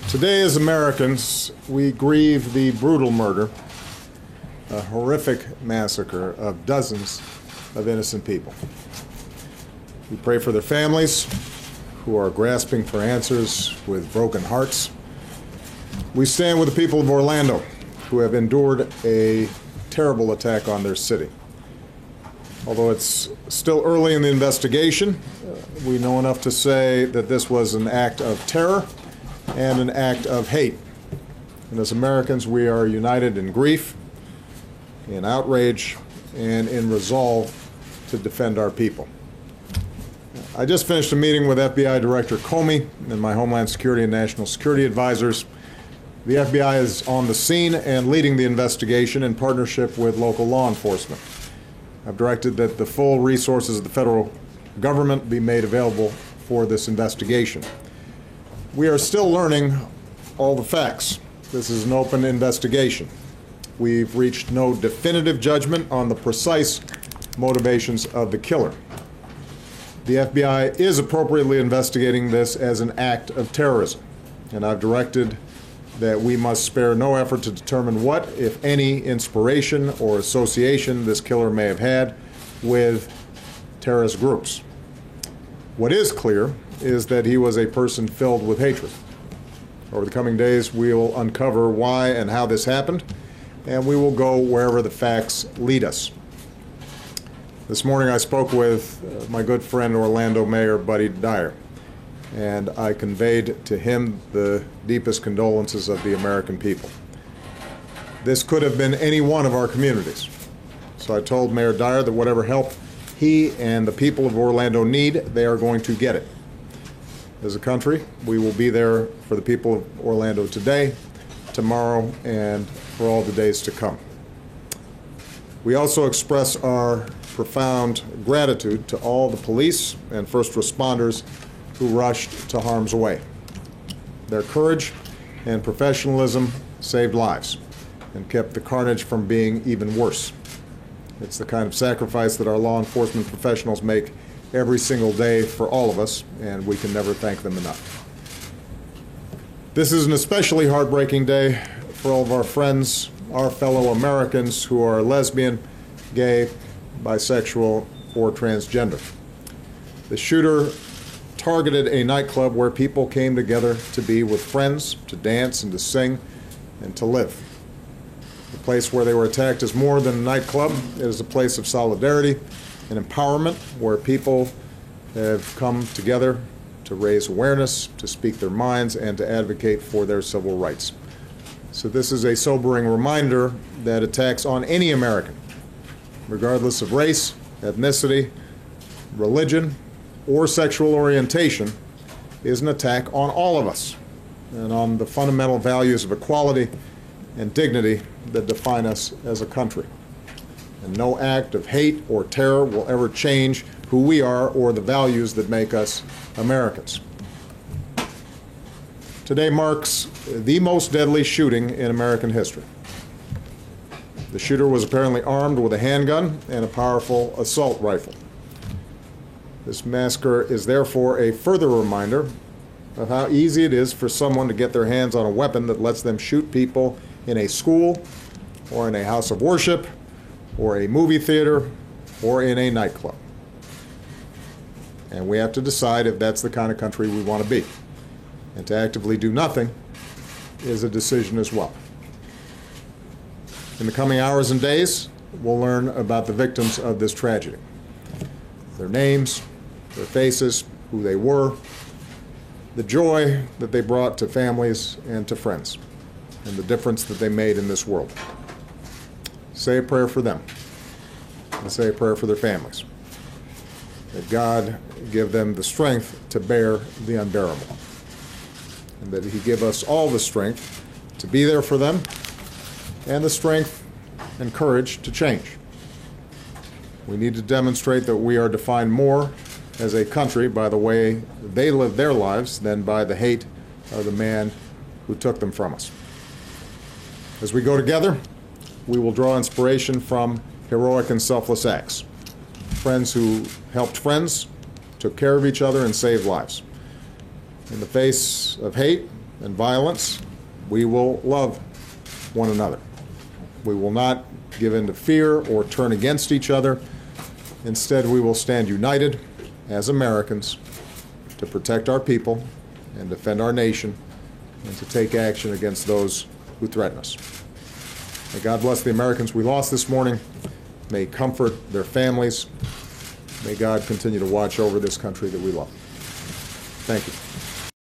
Today, as Americans, we grieve the brutal murder, a horrific massacre of dozens of innocent people. We pray for their families who are grasping for answers with broken hearts. We stand with the people of Orlando who have endured a terrible attack on their city. Although it's still early in the investigation, we know enough to say that this was an act of terror and an act of hate. And as Americans, we are united in grief, in outrage, and in resolve to defend our people. I just finished a meeting with FBI Director Comey and my Homeland Security and National Security advisors. The FBI is on the scene and leading the investigation in partnership with local law enforcement. I've directed that the full resources of the federal government be made available for this investigation. We are still learning all the facts. This is an open investigation. We've reached no definitive judgment on the precise motivations of the killer. The FBI is appropriately investigating this as an act of terrorism, and I've directed that we must spare no effort to determine what, if any, inspiration or association this killer may have had with terrorist groups. What is clear is that he was a person filled with hatred. Over the coming days, we will uncover why and how this happened, and we will go wherever the facts lead us. This morning I spoke with my good friend Orlando Mayor Buddy Dyer, and I conveyed to him the deepest condolences of the American people. This could have been any one of our communities. So I told Mayor Dyer that whatever help he and the people of Orlando need, they are going to get it. As a country, we will be there for the people of Orlando today, tomorrow, and for all the days to come. We also express our profound gratitude to all the police and first responders who rushed to harm's way. Their courage and professionalism saved lives and kept the carnage from being even worse. It's the kind of sacrifice that our law enforcement professionals make every single day for all of us, and we can never thank them enough. This is an especially heartbreaking day for all of our friends, our fellow Americans who are lesbian, gay, bisexual, or transgender. The shooter targeted a nightclub where people came together to be with friends, to dance and to sing and to live. The place where they were attacked is more than a nightclub. It is a place of solidarity and empowerment where people have come together to raise awareness, to speak their minds, and to advocate for their civil rights. So this is a sobering reminder that attacks on any American, regardless of race, ethnicity, religion, or sexual orientation, is an attack on all of us and on the fundamental values of equality and dignity that define us as a country. And no act of hate or terror will ever change who we are or the values that make us Americans. Today marks the most deadly shooting in American history. The shooter was apparently armed with a handgun and a powerful assault rifle. This massacre is therefore a further reminder of how easy it is for someone to get their hands on a weapon that lets them shoot people in a school or in a house of worship or a movie theater or in a nightclub. And we have to decide if that's the kind of country we want to be. And to actively do nothing is a decision as well. In the coming hours and days, we'll learn about the victims of this tragedy. Their names, their faces, who they were, the joy that they brought to families and to friends, and the difference that they made in this world. Say a prayer for them, and say a prayer for their families. That God give them the strength to bear the unbearable, and that He give us all the strength to be there for them, and the strength and courage to change. We need to demonstrate that we are defined more as a country by the way they live their lives than by the hate of the man who took them from us. As we go together, we will draw inspiration from heroic and selfless acts. Friends who helped friends, took care of each other, and saved lives. In the face of hate, and violence, we will love one another. We will not give in to fear or turn against each other. Instead, we will stand united as Americans to protect our people and defend our nation and to take action against those who threaten us. May God bless the Americans we lost this morning. May He comfort their families. May God continue to watch over this country that we love. Thank you.